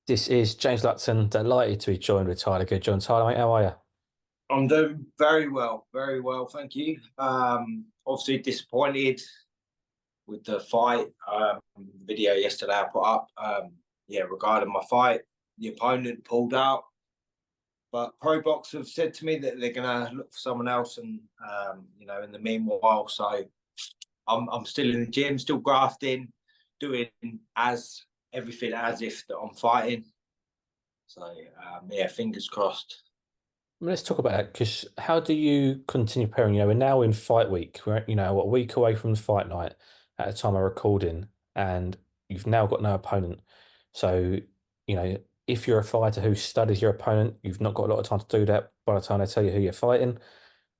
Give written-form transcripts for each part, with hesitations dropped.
This is James Lupton, delighted to be joined with Tyler Goodjohn. Tyler, mate, how are you? I'm doing very well, thank you. Obviously disappointed with the fight video yesterday I put up. Yeah, regarding my fight, the opponent pulled out, but Pro Box have said to me that they're gonna look for someone else, and in the meanwhile, so I'm still in the gym, still grafting, doing as everything as if that I'm fighting. So yeah, fingers crossed. Let's talk about that because how do you continue preparing? We're now in fight week. We're, a week away from the fight night at the time of recording, and you've now got no opponent. So, if you're a fighter who studies your opponent, you've not got a lot of time to do that by the time they tell you who you're fighting.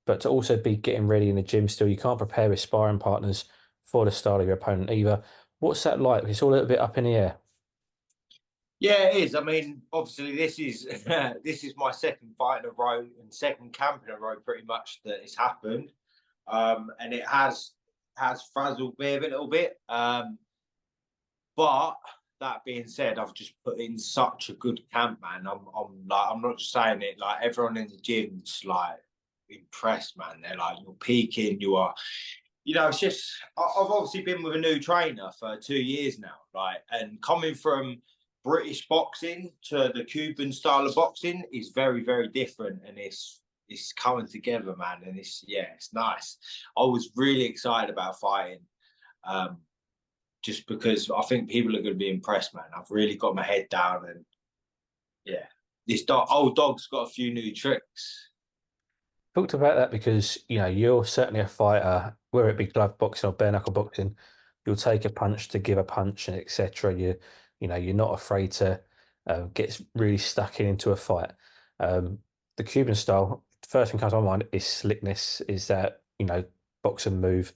But to also be getting ready in the gym still, you can't prepare with sparring partners for the style of your opponent either. What's that like? It's all a little bit up in the air. Yeah, it is. I mean, obviously, this is this is my second fight in a row and second camp in a row, pretty much that it's happened, and it has frazzled me a little bit. But that being said, I've just put in such a good camp, man. I'm not just saying it. Like everyone in the gym's like impressed, man. They're like, you're peaking. You are. It's just I've obviously been with a new trainer for 2 years now, right? And coming from British boxing to the Cuban style of boxing is very different, and it's coming together, man. And it's nice. I was really excited about fighting, um, just because I think people are going to be impressed, man. I've really got my head down, and yeah, this old dog's got a few new tricks. Talked about that because you're certainly a fighter, whether it be glove boxing or bare knuckle boxing. You'll take a punch to give a punch, and etc. You're not afraid to get really stuck into a fight. The Cuban style, first thing comes to my mind is slickness. Is that box and move?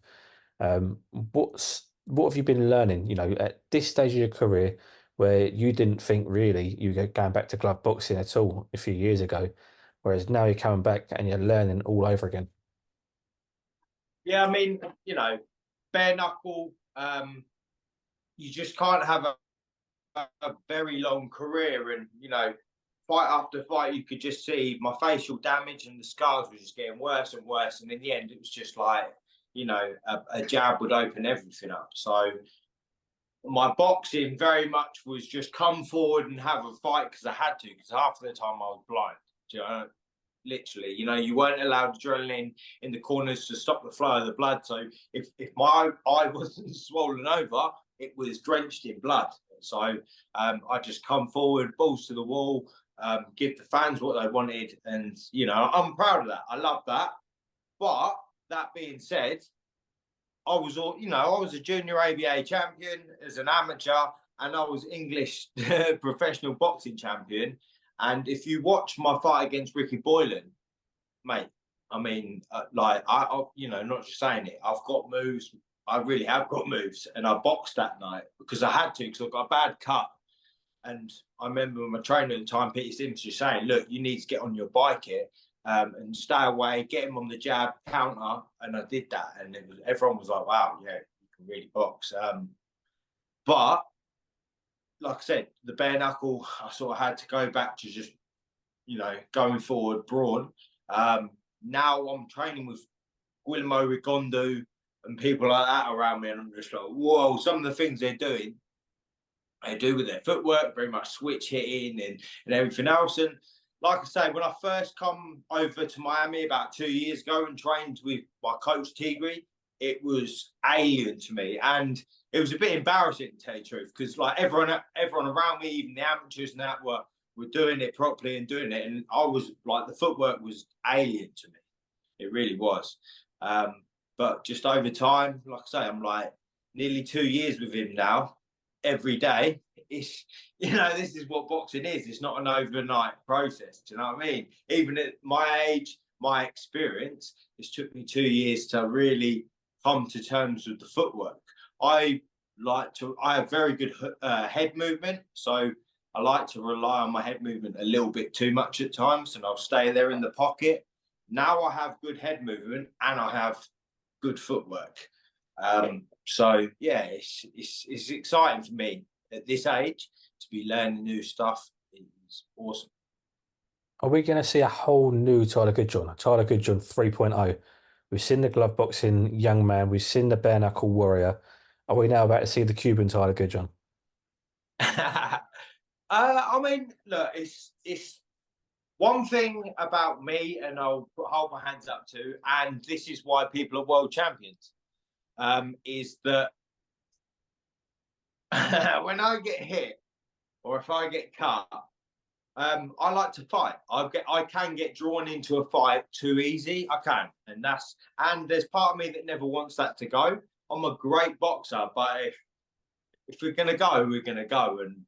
What have you been learning? At this stage of your career, where you didn't think really you were going back to glove boxing at all a few years ago. Whereas now you're coming back and you're learning all over again. Yeah, I mean, bare knuckle. You just can't have a very long career, and fight after fight, you could just see my facial damage and the scars were just getting worse and worse. And in the end, it was just like a jab would open everything up. So my boxing very much was just come forward and have a fight because I had to, because half of the time I was blind. Do you know? Literally, you weren't allowed adrenaline in the corners to stop the flow of the blood. So if my eye wasn't swollen over, it was drenched in blood. So I just come forward, balls to the wall, give the fans what they wanted, and I'm proud of that. I love that. But that being said, I was a junior ABA champion as an amateur, and I was English professional boxing champion. And if you watch my fight against Ricky Boylan, mate, I mean, not just saying it, I've got moves. I really have got moves, and I boxed that night because I had to, because I got a bad cut. And I remember my trainer at the time, Peter Sims, just saying, "Look, you need to get on your bike here and stay away, get him on the jab, counter." And I did that, and everyone was like, "Wow, yeah, you can really box." But like I said, the bare knuckle, I sort of had to go back to just going forward, brawn. Now I'm training with Rigondeaux and people like that around me, and I'm just like, whoa! Some of the things they're doing, they do with their footwork, very much switch hitting and everything else. And like I say, when I first come over to Miami about 2 years ago and trained with my coach Tigri, it was alien to me, and it was a bit embarrassing to tell you the truth, because like everyone around me, even the amateurs and that were doing it properly and doing it, and I was like, the footwork was alien to me. It really was. But just over time, like I say, I'm like nearly 2 years with him now, every day. It's this is what boxing is. It's not an overnight process. Do you know what I mean? Even at my age, my experience, it's took me 2 years to really come to terms with the footwork. I I have very good head movement, so I like to rely on my head movement a little bit too much at times, and I'll stay there in the pocket. Now I have good head movement and I have good footwork. So yeah, it's exciting for me at this age to be learning new stuff is awesome. Are we going to see a whole new Tyler Goodjohn, Tyler Goodjohn 3.0? We've seen the glove boxing young man. We've seen the bare knuckle warrior. Are we now about to see the Cuban Tyler Goodjohn? I mean, look, it's one thing about me, and hold my hands up to, and this is why people are world champions, is that when I get hit or if I get cut, I like to fight. I can get drawn into a fight too easy. I can, and there's part of me that never wants that to go. I'm a great boxer, but if we're gonna go, we're gonna go, and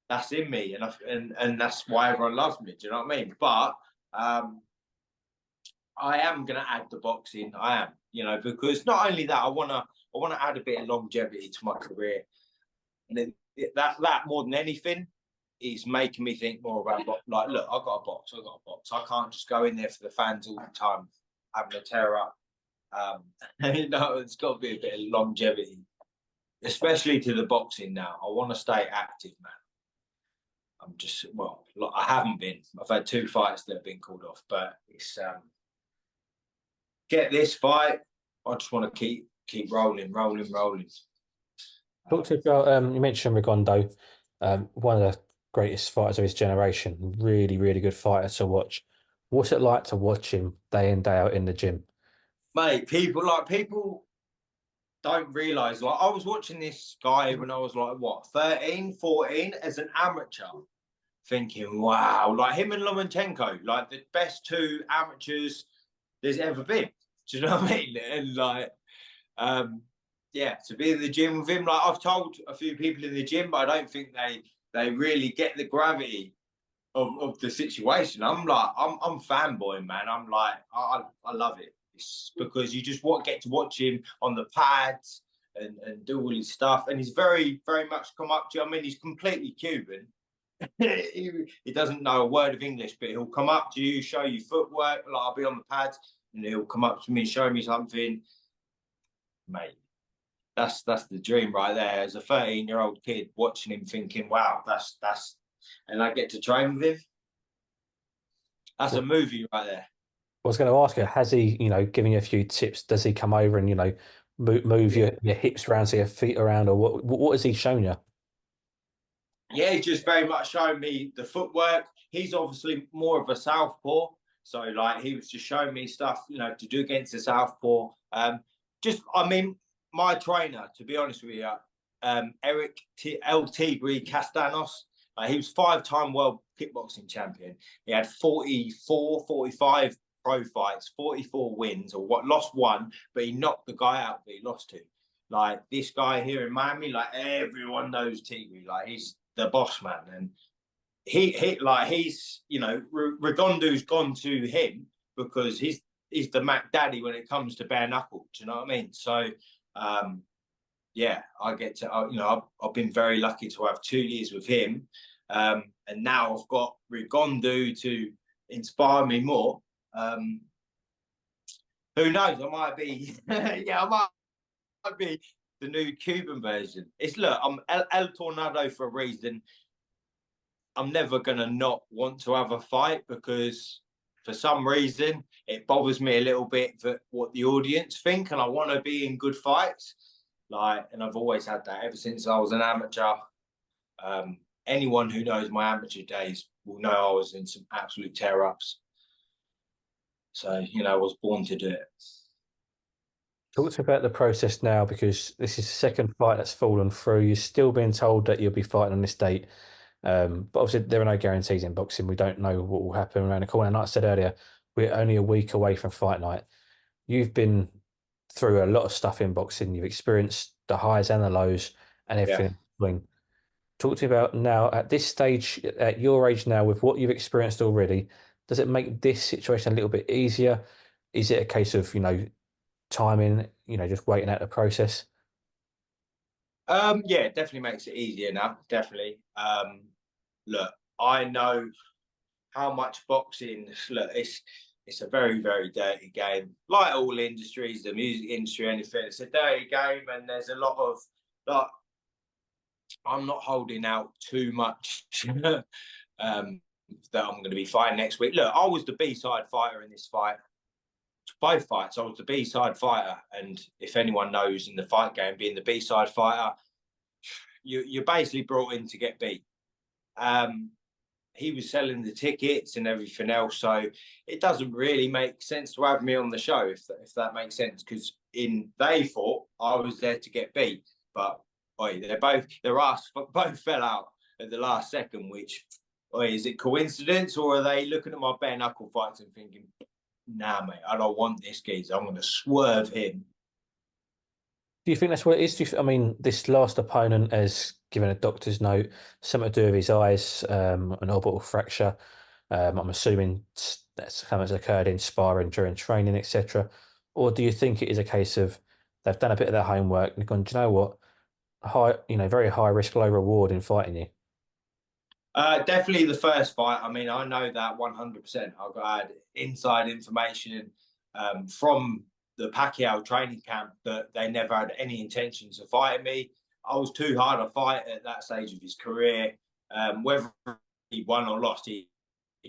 that's in me, and that's why everyone loves me. Do you know what I mean? But I am gonna add the boxing. I am, because not only that, I wanna add a bit of longevity to my career, and that more than anything is making me think more about like, look, I've got a box. I can't just go in there for the fans all the time, having a tear up. It's got to be a bit of longevity, especially to the boxing now. I want to stay active, man. I'm just I haven't been. I've had 2 fights that have been called off, but it's get this fight. I just want to keep rolling. Talk to you about you mentioned Rigondeaux, one of the greatest fighters of his generation. Really, really good fighter to watch. What's it like to watch him day in, day out in the gym? Mate, people don't realize, like, I was watching this guy when I was like, what, 13, 14 as an amateur, thinking, wow, like him and Lomachenko, like the best 2 amateurs there's ever been. Do you know what I mean? And like, yeah, to be in the gym with him, like I've told a few people in the gym, but I don't think they really get the gravity of the situation. I'm fanboying, man. I'm like, I love it. It's because you just get to watch him on the pads and do all his stuff. And he's very, very much come up to you. I mean, he's completely Cuban. he doesn't know a word of English, but he'll come up to you, show you footwork. Like, I'll be on the pads and he'll come up to me, show me something. Mate, that's the dream right there. As a 13-year-old kid watching him, thinking, wow, that's and I get to train with him. That's a movie right there. I was going to ask you, has he, giving you a few tips? Does he come over and, move Yeah. your hips around, so your feet around, or what has he shown you? Yeah, he's just very much showing me the footwork. He's obviously more of a southpaw, so like he was just showing me stuff, to do against the southpaw. I mean, my trainer, to be honest with you, Eric El Tigre Castanos. He was 5-time world kickboxing champion. He had 44, 45 pro fights, 44 wins, or lost 1, but he knocked the guy out that he lost to. Like this guy here in Miami, like everyone knows Tigre. Like he's the boss man, and he's Rigondoux's gone to him because he's the Mac Daddy when it comes to bare knuckle. Do you know what I mean? So yeah, I get to I've been very lucky to have 2 years with him, and now I've got Rigondeaux to inspire me more. Who knows? I might be I might be the new Cuban version. I'm El Tornado for a reason. I'm never gonna not want to have a fight because for some reason it bothers me a little bit that what the audience think, and I want to be in good fights. And I've always had that ever since I was an amateur. Anyone who knows my amateur days will know I was in some absolute tear ups. So I was born to do it. Talk to me about the process now, because this is the second fight that's fallen through. You're still being told that you'll be fighting on this date. But obviously, there are no guarantees in boxing. We don't know what will happen around the corner. And like I said earlier, we're only a week away from fight night. You've been through a lot of stuff in boxing. You've experienced the highs and the lows and Yeah. everything in between. Talk to me about now, at this stage, at your age now, with what you've experienced already, does it make this situation a little bit easier? Is it a case of, timing, just waiting out the process? Yeah, it definitely makes it easier now. Definitely. Look, I know how much boxing. Look, it's a very, very dirty game. Like all industries, the music industry, anything. It's a dirty game, and there's a lot of like I'm not holding out too much um, that I'm going to be fighting next week. Look, I was the B-side fighter in this fight. Both fights, I was the B-side fighter. And if anyone knows in the fight game, being the B-side fighter, you're basically brought in to get beat. He was selling the tickets and everything else, so it doesn't really make sense to have me on the show, if that makes sense, because they thought I was there to get beat, but their ass both fell out at the last second, which is it coincidence, or are they looking at my bare knuckle fights and thinking, nah mate, I don't want this geezer, I'm going to swerve him. Do you think that's what it is? I mean, this last opponent has given a doctor's note, something to do with his eyes, an orbital fracture. I'm assuming that's something that's occurred in sparring during training, etc. Or do you think it is a case of they've done a bit of their homework and gone, do you know what? Very high risk, low reward in fighting you. Definitely the first fight. I mean, I know that 100%. I've got inside information from the Pacquiao training camp that they never had any intentions of fighting me. I was too hard to fight at that stage of his career. Whether he won or lost, he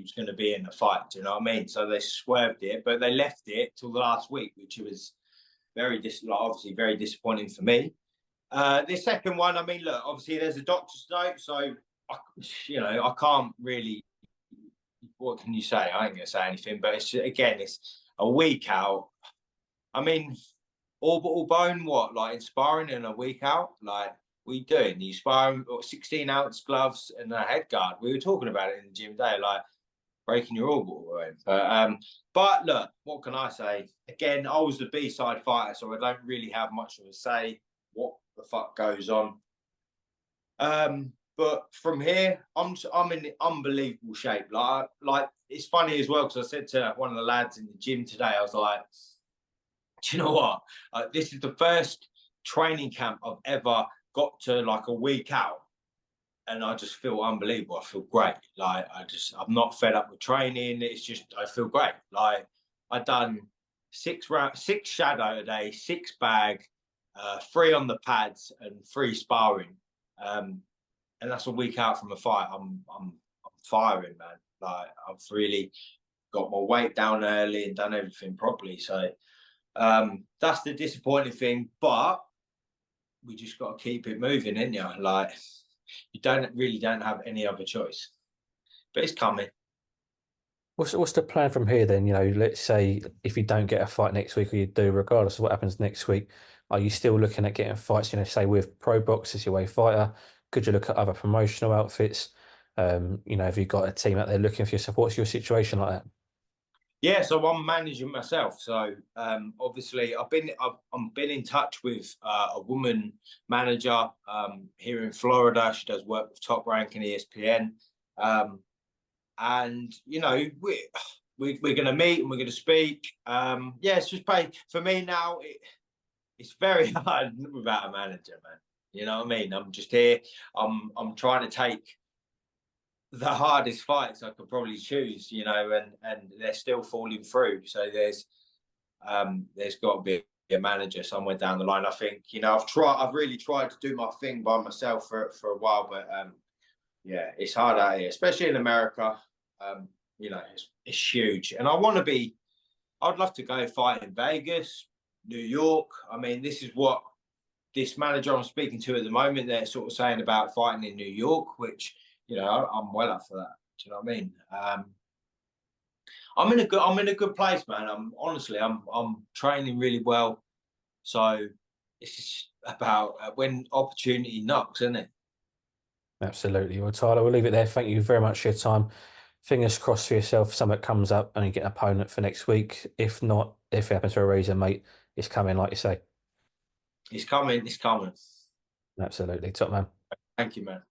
was going to be in the fight. Do you know what I mean? So they swerved it, but they left it till the last week, which was obviously very disappointing for me. The second one, I mean, look, obviously there's a doctor's note, so I can't really. What can you say? I ain't gonna say anything, but it's a week out. I mean, orbital bone, what, like in sparring in a week out? Like, we doing? You sparring 16-ounce gloves and a head guard. We were talking about it in the gym today, like breaking your orbital bone. But look, what can I say? Again, I was the B-side fighter, so I don't really have much of a say what the fuck goes on. But from here, I'm in unbelievable shape. Like it's funny as well, because I said to one of the lads in the gym today, I was like, do you know what? This is the first training camp I've ever got to like a week out, and I just feel unbelievable. I feel great. Like I'm not fed up with training. It's just I feel great. Like I done 6 shadow a day, 6 bag, 3 on the pads, and 3 sparring. And that's a week out from a fight. I'm firing, man. Like I've really got my weight down early and done everything properly. So that's the disappointing thing, but we just got to keep it moving, ain't you? Like you don't have any other choice. But it's coming. What's the plan from here then? Let's say if you don't get a fight next week, or you do, regardless of what happens next week, are you still looking at getting fights? Say with pro boxers, your way fighter. Could you look at other promotional outfits? Have you got a team out there looking for yourself? What's your situation like that? Yeah, so I'm managing myself. So obviously, I've been in touch with a woman manager here in Florida. She does work with Top Rank and ESPN, and we're going to meet and we're going to speak. Yeah, it's just for me now. It's very hard without a manager, man. You know what I mean? I'm just here. I'm trying to take the hardest fights I could probably choose, and they're still falling through. So there's got to be a manager somewhere down the line. I think, I've really tried to do my thing by myself for a while, but yeah, it's hard out here, especially in America. It's huge, and I'd love to go fight in Vegas, New York. I mean, this is what this manager I'm speaking to at the moment, they're sort of saying about fighting in New York, which, I'm well up for that. Do you know what I mean? I'm in a good place, man. I'm training really well. So it's just about when opportunity knocks, isn't it? Absolutely. Well, Tyler, we'll leave it there. Thank you very much for your time. Fingers crossed for yourself. Something comes up and you get an opponent for next week. If not, if it happens for a reason, mate, it's coming, like you say. It's coming. It's coming. Absolutely. Top man. Thank you, man.